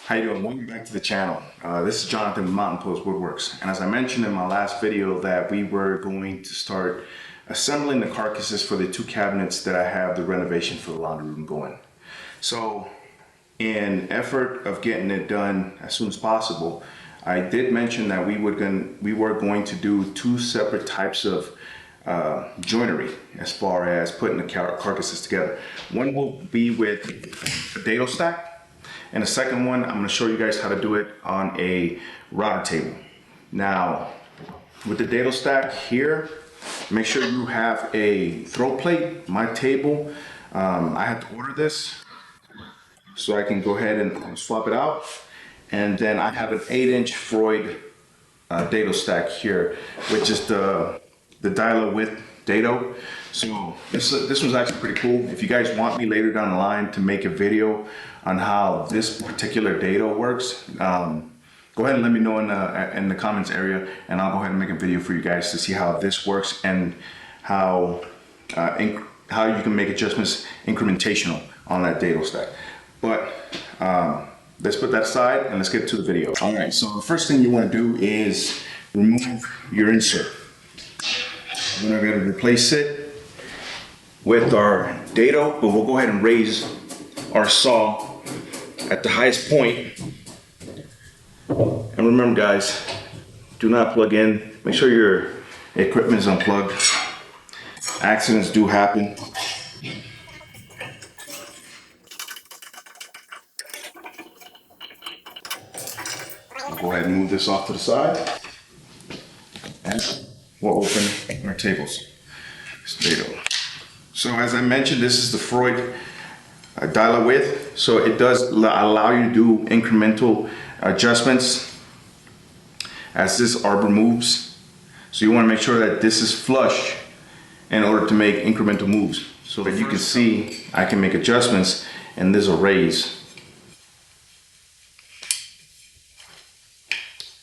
How you doing? Welcome back to the channel. This is Jonathan with Mountain Post Woodworks, and as I mentioned in my last video that we were going to start assembling the carcasses for the two cabinets that I have the renovation for the laundry room going. So in effort of getting it done as soon as possible, I did mention that we were going to do two separate types of joinery as far as putting the carcasses together. One will be with a dado stack, and the second one, I'm going to show you guys how to do it on a router table. Now, with the dado stack here, make sure you have a throat plate. My table, I had to order this so I can go ahead and swap it out. And then I have an 8-inch Freud dado stack here, which is the dialer with dado. So this one's actually pretty cool. If you guys want me later down the line to make a video on how this particular dado works, go ahead and let me know in the comments area, and I'll go ahead and make a video for you guys to see how this works and how you can make adjustments incrementational on that dado stack. But let's put that aside and let's get to the video. All right, so the first thing you want to do is remove your insert. We're going to replace it with our dado, but we'll go ahead and raise our saw at the highest point. And remember guys, do not plug in. Make sure your equipment is unplugged. Accidents do happen. I'll go ahead and move this off to the side. And we'll open our tables. Dado. So as I mentioned, this is the Freud dialer width, so it does allow you to do incremental adjustments as this arbor moves. So you want to make sure that this is flush in order to make incremental moves. So that you can see, I can make adjustments and this will raise.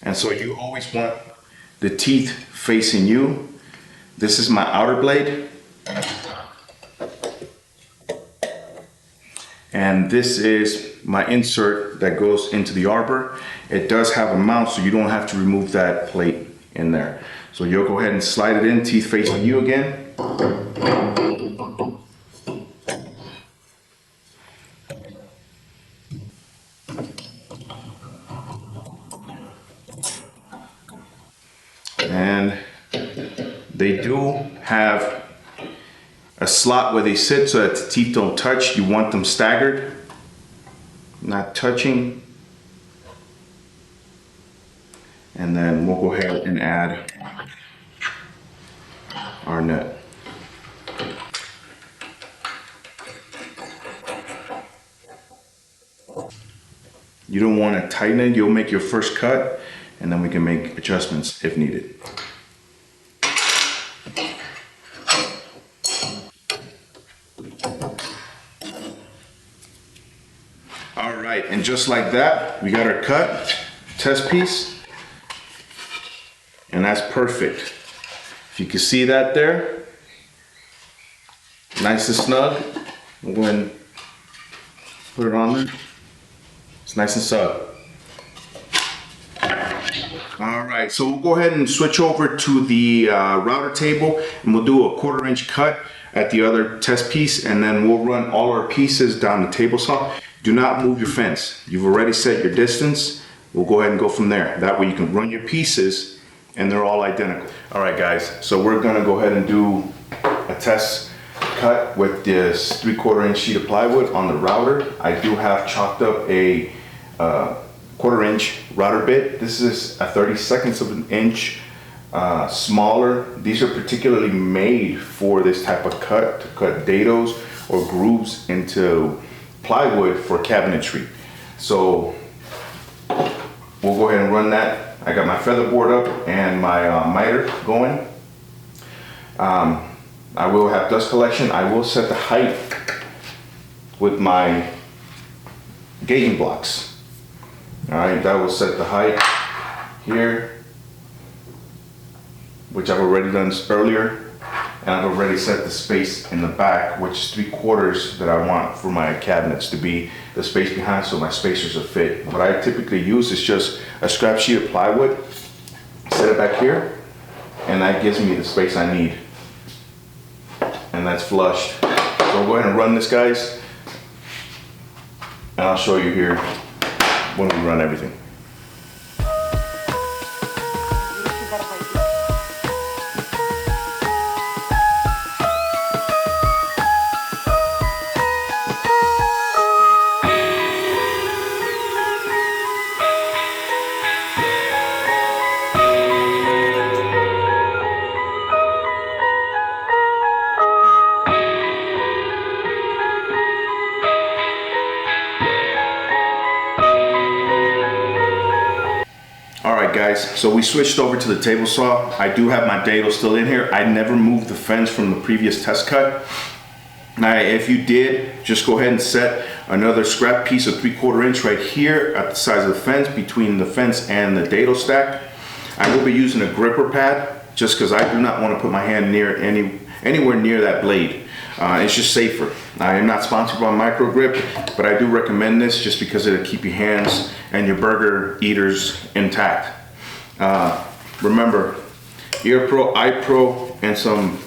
And so you always want the teeth facing you. This is my outer blade. And this is my insert that goes into the arbor. It does have a mount, so you don't have to remove that plate in there. So you'll go ahead and slide it in, teeth facing you again. And they do have a slot where they sit so that the teeth don't touch. You want them staggered, not touching. And then we'll go ahead and add our nut. You don't want to tighten it. You'll make your first cut and then we can make adjustments if needed. All right, and just like that, we got our cut, test piece, and that's perfect. If you can see that there, nice and snug. We'll go ahead and put it on there. It's nice and snug. All right, so we'll go ahead and switch over to the router table, and we'll do a 1/4 inch cut at the other test piece, and then we'll run all our pieces down the table saw. Do not move your fence. You've already set your distance. We'll go ahead and go from there. That way you can run your pieces and they're all identical. All right guys, so we're gonna go ahead and do a test cut with this 3/4 inch sheet of plywood on the router. I do have chalked up a 1/4 inch router bit. This is a 32nd of an inch smaller. These are particularly made for this type of cut, to cut dados or grooves into plywood for cabinetry. So we'll go ahead and run that. I got my feather board up and my miter going. I will have dust collection. I will set the height with my gauging blocks. All right, that will set the height here, which I've already done earlier. and I've already set the space in the back, which is 3/4 that I want for my cabinets to be the space behind, so my spacers are fit. What I typically use is just a scrap sheet of plywood, set it back here, and that gives me the space I need. And that's flushed. So we'll go ahead and run this, guys, and I'll show you here when we run everything. Alright guys, so we switched over to the table saw. I do have my Dado still in here. I never moved the fence from the previous test cut. Now if you did, just go ahead and set another scrap piece of 3/4 inch right here at the size of the fence, between the fence and the Dado stack. I will be using a gripper pad just because I do not want to put my hand near anywhere near that blade. It's just safer. I am not sponsored by Micro Grip, but I do recommend this just because it'll keep your hands and your burger eaters intact. Remember, Ear Pro, Eye Pro, and some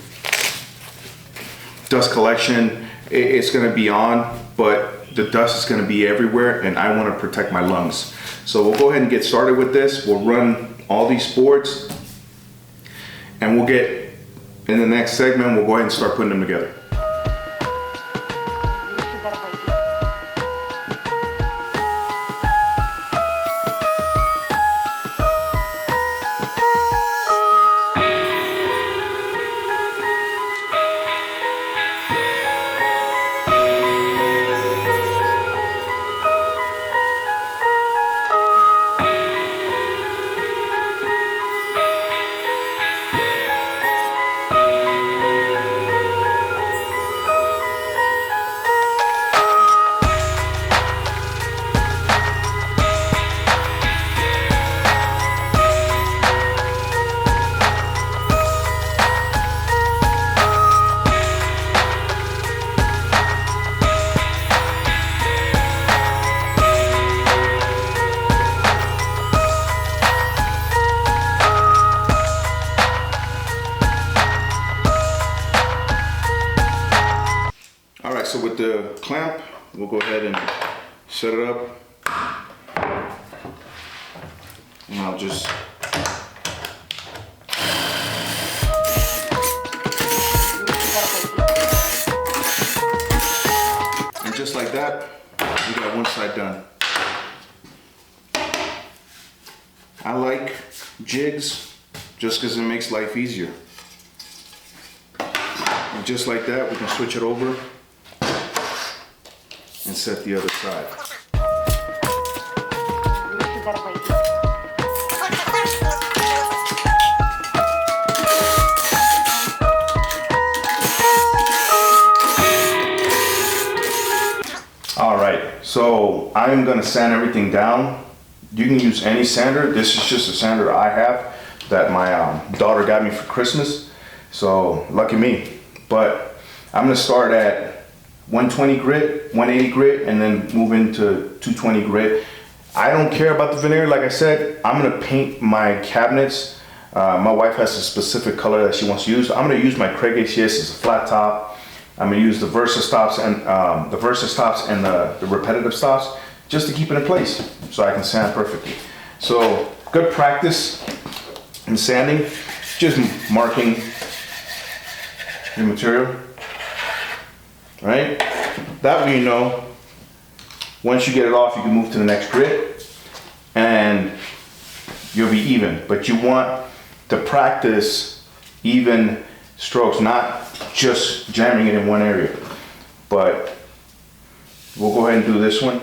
dust collection. It's going to be on, but the dust is going to be everywhere, and I want to protect my lungs. So we'll go ahead and get started with this. We'll run all these boards, and we'll get in the next segment. We'll go ahead and start putting them together. So with the clamp, we'll go ahead and set it up, and I'll just just like that, we got one side done. I like jigs just because it makes life easier. And just like that, we can switch it over and set the other side. All right, so I'm gonna sand everything down. You can use any sander. This is just a sander I have that my daughter got me for Christmas. So lucky me. But I'm gonna start at 120 grit, 180 grit, and then move into 220 grit. I don't care about the veneer. Like I said, I'm gonna paint my cabinets. My wife has a specific color that she wants to use. I'm gonna use my Kreg ACS as a flat top. I'm gonna use the Versa stops and the repetitive stops just to keep it in place so I can sand perfectly. So good practice in sanding, just marking your material. Right? That way you know, once you get it off, you can move to the next grit and you'll be even. But you want to practice even strokes, not just jamming it in one area. But we'll go ahead and do this one.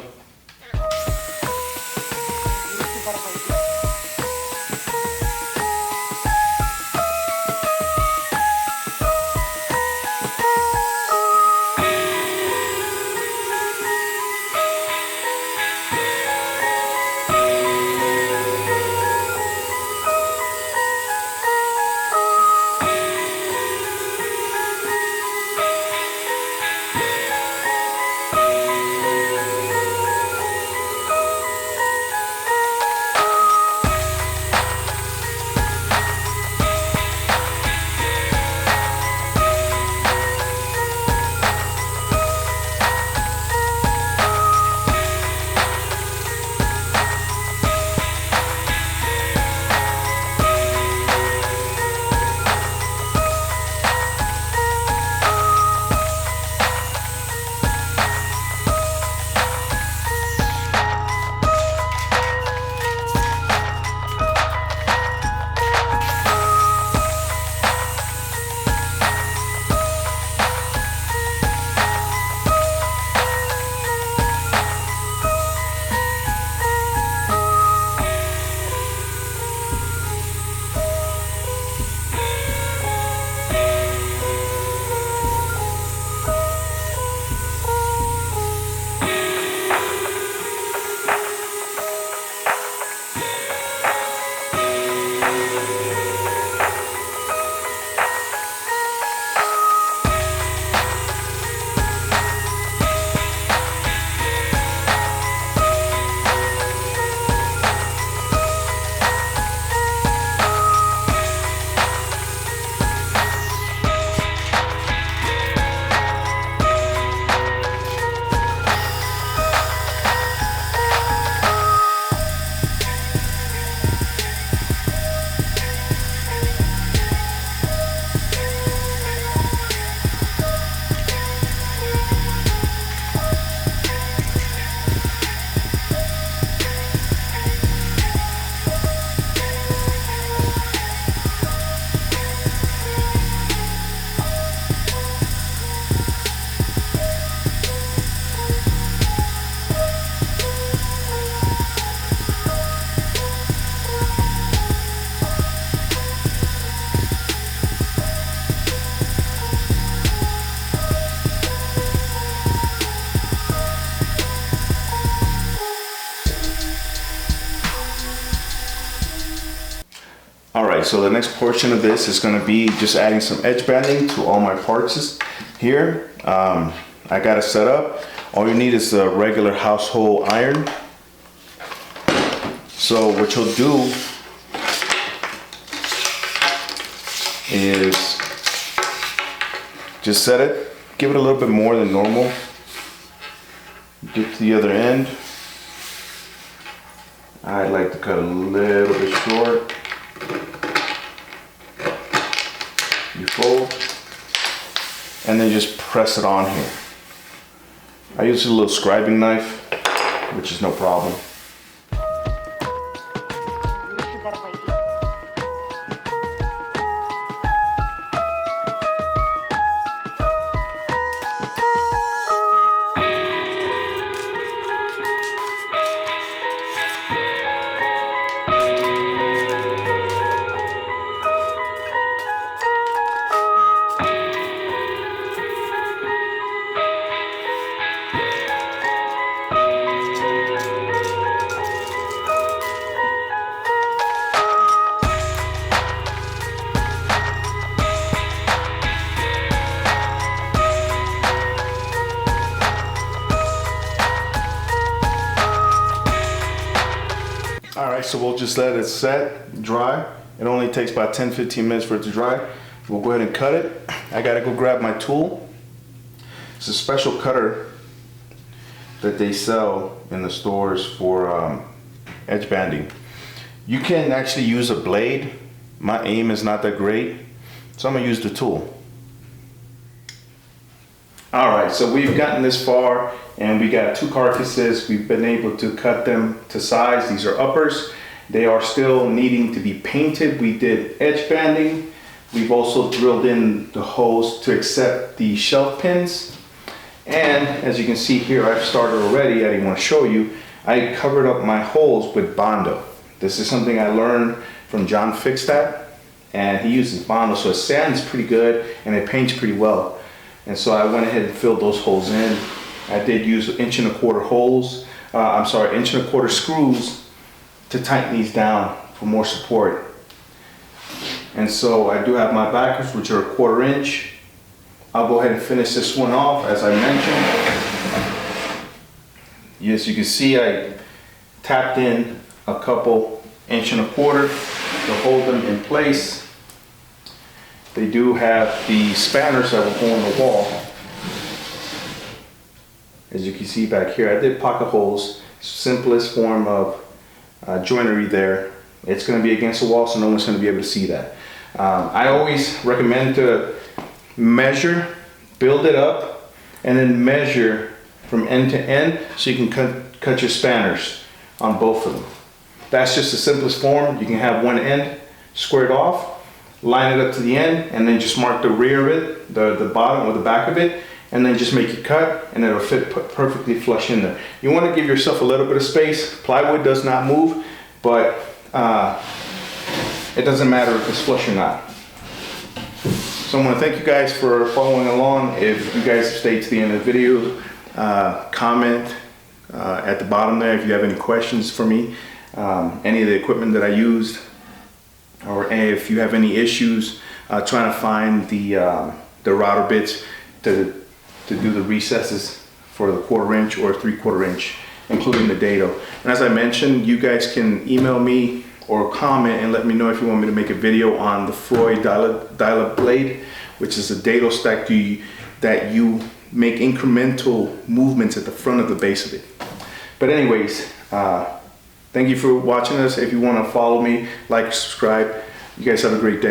All right, so the next portion of this is gonna be just adding some edge banding to all my parts here. I got it set up. All you need is a regular household iron. So what you'll do is just set it, give it a little bit more than normal. Get to the other end. I'd like to cut a little bit short. You fold, and then just press it on here. I use a little scribing knife, which is no problem. All right, so we'll just let it set, dry. It only takes about 10-15 minutes for it to dry. We'll go ahead and cut it. I gotta go grab my tool. It's a special cutter that they sell in the stores for edge banding. You can actually use a blade. My aim is not that great, so I'm gonna use the tool. All right, so we've gotten this far and we got two carcasses. We've been able to cut them to size. These are uppers. They are still needing to be painted. We did edge banding. We've also drilled in the holes to accept the shelf pins. And as you can see here, I've started already. I didn't want to show you. I covered up my holes with Bondo. This is something I learned from John Fixtat, and he uses Bondo, so it sands pretty good and it paints pretty well. And so I went ahead and filled those holes in. I did use 1¼ inch holes, 1¼ inch screws to tighten these down for more support. And so I do have my backers, which are 1/4 inch. I'll go ahead and finish this one off, as I mentioned. Yes, you can see I tapped in a couple 1¼ inch to hold them in place. They do have the spanners that will go on the wall. As you can see back here, I did pocket holes, simplest form of joinery there. It's going to be against the wall, so no one's going to be able to see that. I always recommend to measure, build it up, and then measure from end to end so you can cut your spanners on both of them. That's just the simplest form. You can have one end squared off, line it up to the end, and then just mark the rear of it, the bottom or the back of it, and then just make your cut, and it'll fit perfectly flush in there. You want to give yourself a little bit of space. Plywood does not move, but it doesn't matter if it's flush or not. So I want to thank you guys for following along. If you guys have stayed to the end of the video, comment at the bottom there if you have any questions for me, any of the equipment that I used, or if you have any issues trying to find the router bits to do the recesses for the 1/4 inch or 3/4 inch, including the Dado. And as I mentioned, you guys can email me or comment and let me know if you want me to make a video on the Freud dial-up blade, which is a Dado stack that you make incremental movements at the front of the base of it. But anyways, thank you for watching us. If you want to follow me, like, subscribe. You guys have a great day.